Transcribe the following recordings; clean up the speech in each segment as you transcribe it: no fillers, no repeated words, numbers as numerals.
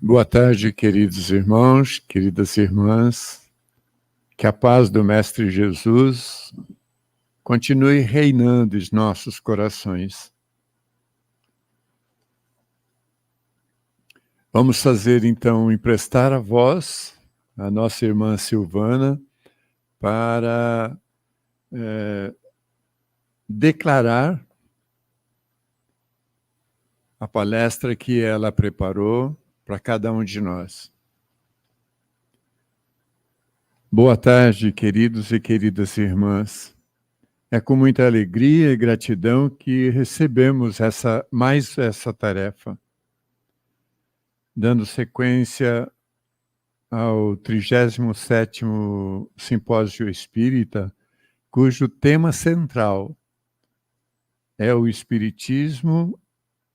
Boa tarde, queridos irmãos, queridas irmãs. Que a paz do Mestre Jesus continue reinando em nossos corações. Vamos fazer, então, emprestar a voz à nossa irmã Silvana para declarar a palestra que ela preparou para cada um de nós. Boa tarde, queridos e queridas irmãs. É com muita alegria e gratidão que recebemos mais essa tarefa, dando sequência ao 37º Simpósio Espírita, cujo tema central é o Espiritismo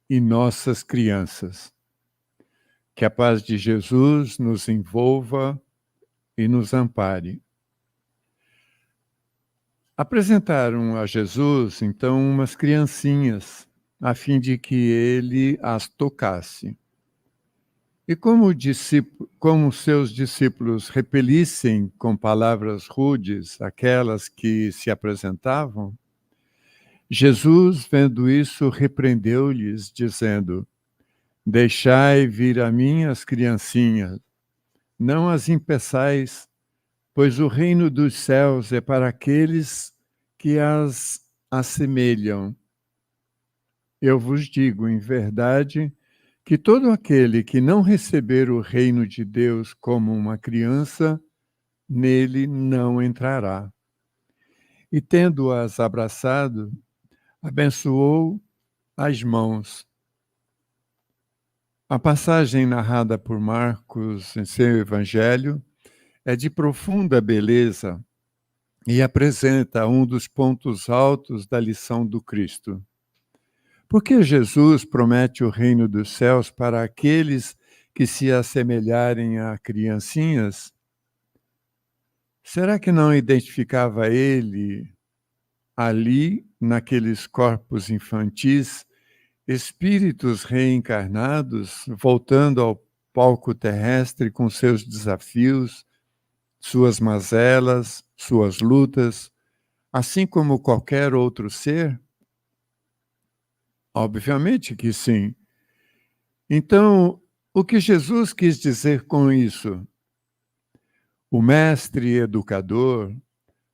e nossas crianças. Que a paz de Jesus nos envolva e nos ampare. Apresentaram a Jesus, então, umas criancinhas, a fim de que ele as tocasse. E como seus discípulos repelissem com palavras rudes aquelas que se apresentavam, Jesus, vendo isso, repreendeu-lhes, dizendo: Deixai vir a mim as criancinhas, não as impeçais, pois o reino dos céus é para aqueles que as assemelham. Eu vos digo, em verdade, que todo aquele que não receber o reino de Deus como uma criança, nele não entrará. E tendo-as abraçado, abençoou as mãos. A passagem narrada por Marcos em seu evangelho é de profunda beleza e apresenta um dos pontos altos da lição do Cristo. Por que Jesus promete o reino dos céus para aqueles que se assemelharem a criancinhas? Será que não identificava ele ali, naqueles corpos infantis, espíritos reencarnados voltando ao palco terrestre com seus desafios, suas mazelas, suas lutas, assim como qualquer outro ser? Obviamente que sim. Então, o que Jesus quis dizer com isso? O mestre educador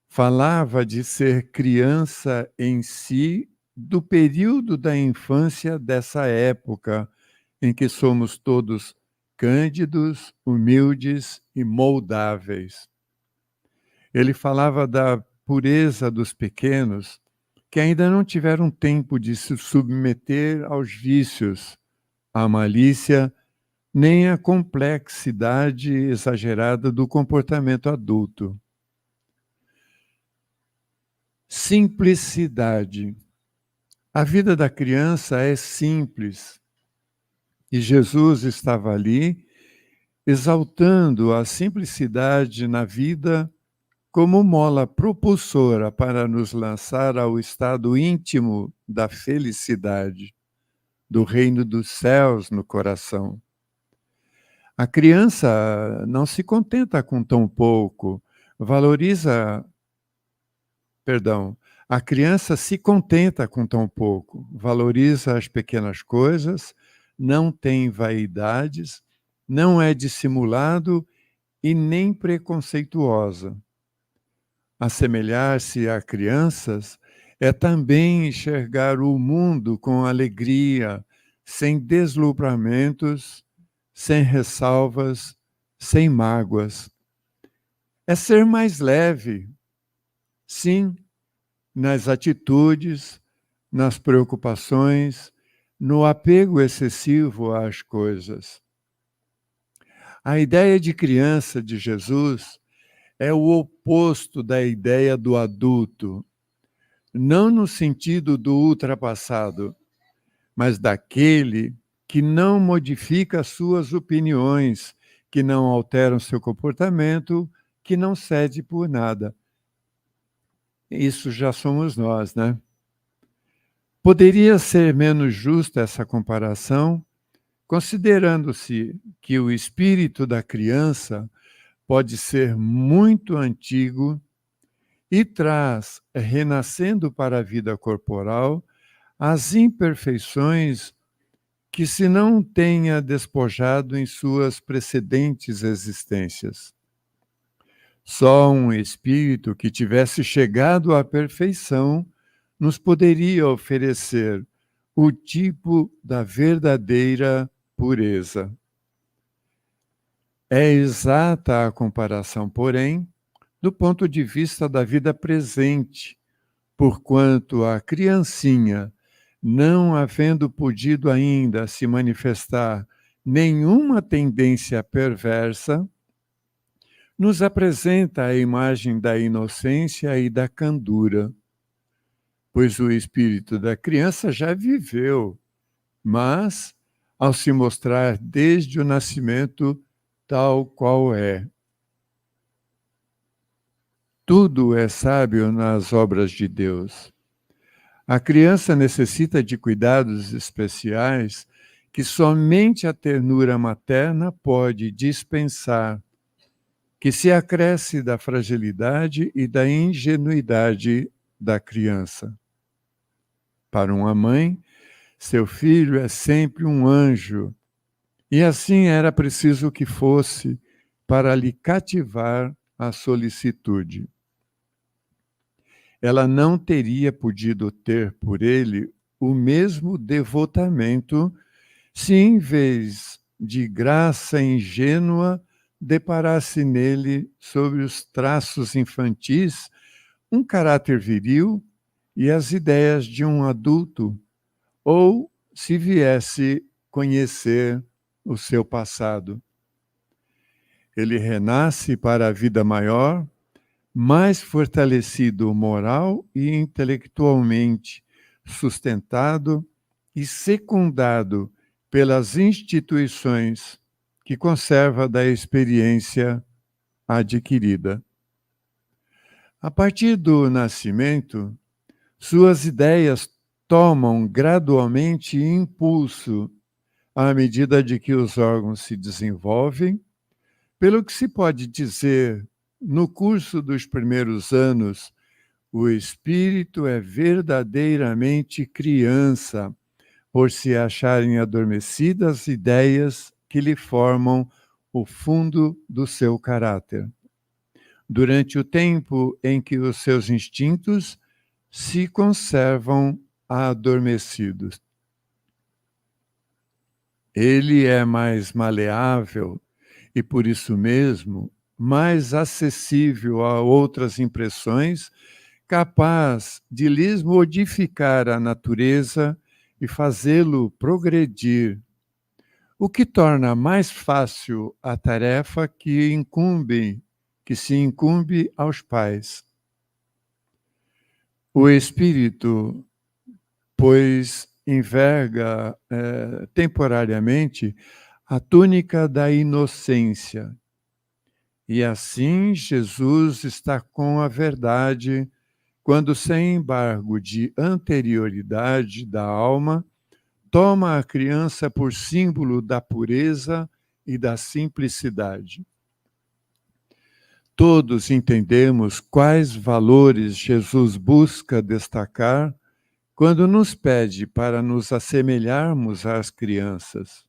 falava de ser criança em si do período da infância dessa época em que somos todos cândidos, humildes e moldáveis. Ele falava da pureza dos pequenos que ainda não tiveram tempo de se submeter aos vícios, à malícia, nem à complexidade exagerada do comportamento adulto. Simplicidade. A vida da criança é simples. E Jesus estava ali, exaltando a simplicidade na vida como mola propulsora para nos lançar ao estado íntimo da felicidade, do reino dos céus no coração. A criança não se contenta com tão pouco, a criança se contenta com tão pouco, valoriza as pequenas coisas, não tem vaidades, não é dissimulado e nem preconceituosa. Assemelhar-se a crianças é também enxergar o mundo com alegria, sem deslumbramentos, sem ressalvas, sem mágoas. É ser mais leve, sim, nas atitudes, nas preocupações, no apego excessivo às coisas. A ideia de criança de Jesus é o oposto da ideia do adulto, não no sentido do ultrapassado, mas daquele que não modifica suas opiniões, que não altera seu comportamento, que não cede por nada. Isso já somos nós, né? Poderia ser menos justa essa comparação considerando-se que o espírito da criança pode ser muito antigo e traz, renascendo para a vida corporal, as imperfeições que se não tenha despojado em suas precedentes existências. Só um espírito que tivesse chegado à perfeição nos poderia oferecer o tipo da verdadeira pureza. É exata a comparação, porém, do ponto de vista da vida presente, porquanto a criancinha, não havendo podido ainda se manifestar nenhuma tendência perversa, nos apresenta a imagem da inocência e da candura, pois o espírito da criança já viveu, mas, ao se mostrar desde o nascimento tal qual é. Tudo é sábio nas obras de Deus. A criança necessita de cuidados especiais que somente a ternura materna pode dispensar, que se acresce da fragilidade e da ingenuidade da criança. Para uma mãe, seu filho é sempre um anjo, e assim era preciso que fosse para lhe cativar a solicitude. Ela não teria podido ter por ele o mesmo devotamento se, em vez de graça ingênua, deparasse nele, sobre os traços infantis, um caráter viril e as ideias de um adulto, ou se viesse conhecer o seu passado. Ele renasce para a vida maior, mais fortalecido moral e intelectualmente, sustentado e secundado pelas instituições que conserva da experiência adquirida. A partir do nascimento, suas ideias tomam gradualmente impulso à medida de que os órgãos se desenvolvem, pelo que se pode dizer, no curso dos primeiros anos, o espírito é verdadeiramente criança, por se acharem adormecidas ideias que lhe formam o fundo do seu caráter. Durante o tempo em que os seus instintos se conservam adormecidos. Ele é mais maleável e, por isso mesmo, mais acessível a outras impressões, capaz de lhes modificar a natureza e fazê-lo progredir, o que torna mais fácil a tarefa que se incumbe aos pais. O espírito, pois, enverga temporariamente a túnica da inocência. E assim Jesus está com a verdade quando, sem embargo de anterioridade da alma, toma a criança por símbolo da pureza e da simplicidade. Todos entendemos quais valores Jesus busca destacar quando nos pede para nos assemelharmos às crianças.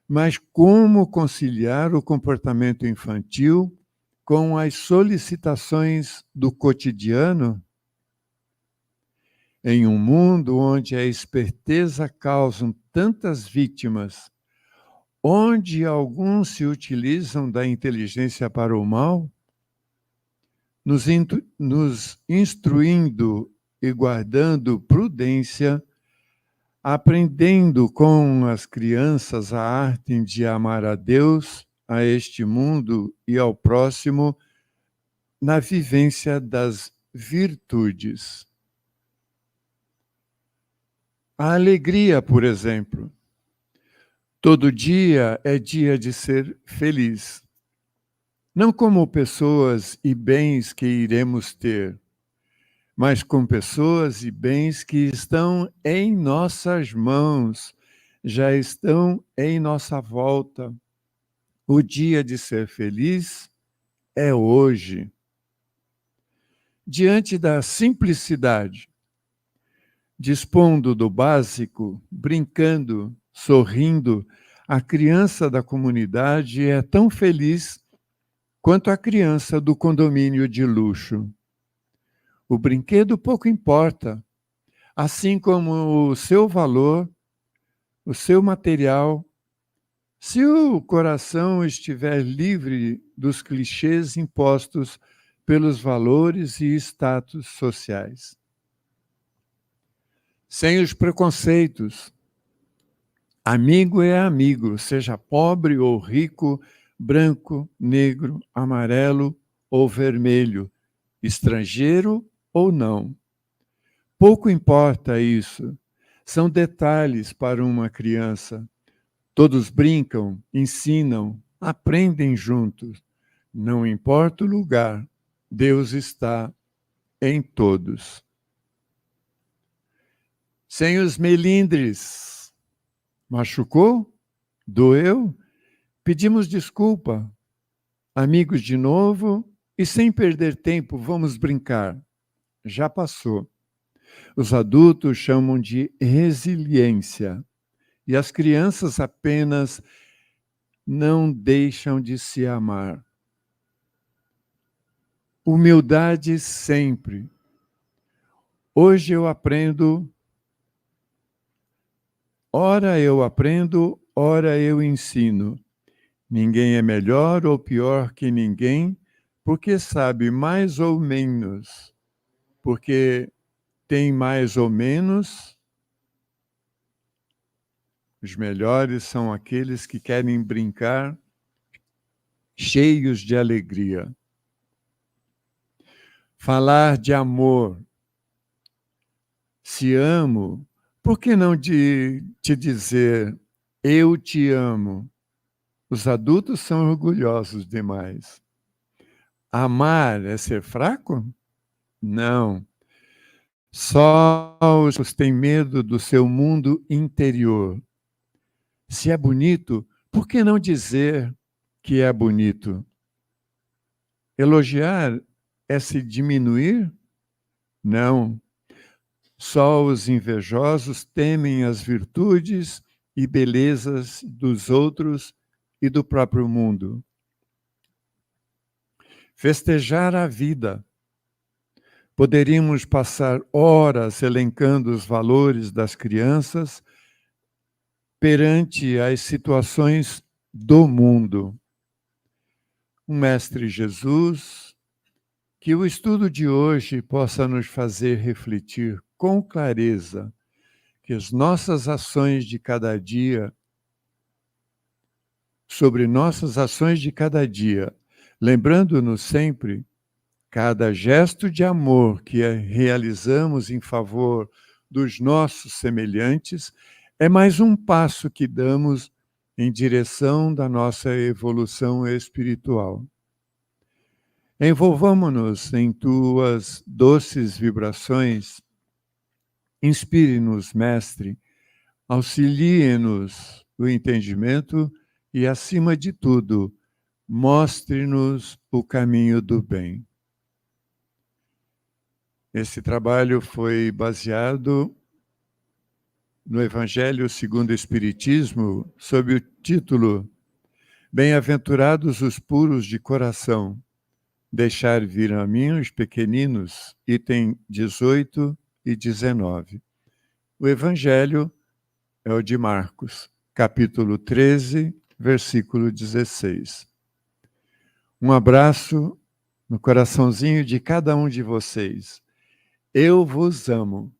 Mas como conciliar o comportamento infantil com as solicitações do cotidiano? Em um mundo onde a esperteza causa tantas vítimas, onde alguns se utilizam da inteligência para o mal, nos instruindo e guardando prudência, aprendendo com as crianças a arte de amar a Deus, a este mundo e ao próximo, na vivência das virtudes. A alegria, por exemplo. Todo dia é dia de ser feliz. Não como pessoas e bens que iremos ter, mas com pessoas e bens que estão em nossas mãos, já estão em nossa volta. O dia de ser feliz é hoje. Diante da simplicidade, dispondo do básico, brincando, sorrindo, a criança da comunidade é tão feliz quanto a criança do condomínio de luxo. O brinquedo pouco importa, assim como o seu valor, o seu material, se o coração estiver livre dos clichês impostos pelos valores e status sociais. Sem os preconceitos. Amigo é amigo, seja pobre ou rico, branco, negro, amarelo ou vermelho, estrangeiro ou não. Pouco importa isso. São detalhes para uma criança. Todos brincam, ensinam, aprendem juntos. Não importa o lugar, Deus está em todos. Sem os melindres. Machucou? Doeu? Pedimos desculpa. Amigos de novo e sem perder tempo, vamos brincar. Já passou. Os adultos chamam de resiliência e as crianças apenas não deixam de se amar. Humildade sempre. Hoje eu aprendo, ora eu aprendo, ora eu ensino. Ninguém é melhor ou pior que ninguém, porque sabe mais ou menos, porque tem mais ou menos. Os melhores são aqueles que querem brincar cheios de alegria. Falar de amor. Se amo, por que não te dizer eu te amo? Os adultos são orgulhosos demais. Amar é ser fraco? Não. Só os têm medo do seu mundo interior. Se é bonito, por que não dizer que é bonito? Elogiar é se diminuir? Não. Só os invejosos temem as virtudes e belezas dos outros e do próprio mundo. Festejar a vida. Poderíamos passar horas elencando os valores das crianças perante as situações do mundo. O Mestre Jesus, que o estudo de hoje possa nos fazer refletir com clareza que as nossas ações de cada dia, sobre nossas ações de cada dia, lembrando-nos sempre cada gesto de amor que realizamos em favor dos nossos semelhantes é mais um passo que damos em direção da nossa evolução espiritual. Envolvamo-nos em tuas doces vibrações. Inspire-nos, Mestre, auxilie-nos o entendimento e, acima de tudo, mostre-nos o caminho do bem. Esse trabalho foi baseado no Evangelho segundo o Espiritismo, sob o título Bem-aventurados os puros de coração, deixar vir a mim os pequeninos, item 18 e 19. O Evangelho é o de Marcos, capítulo 13, versículo 16. Um abraço no coraçãozinho de cada um de vocês. Eu vos amo.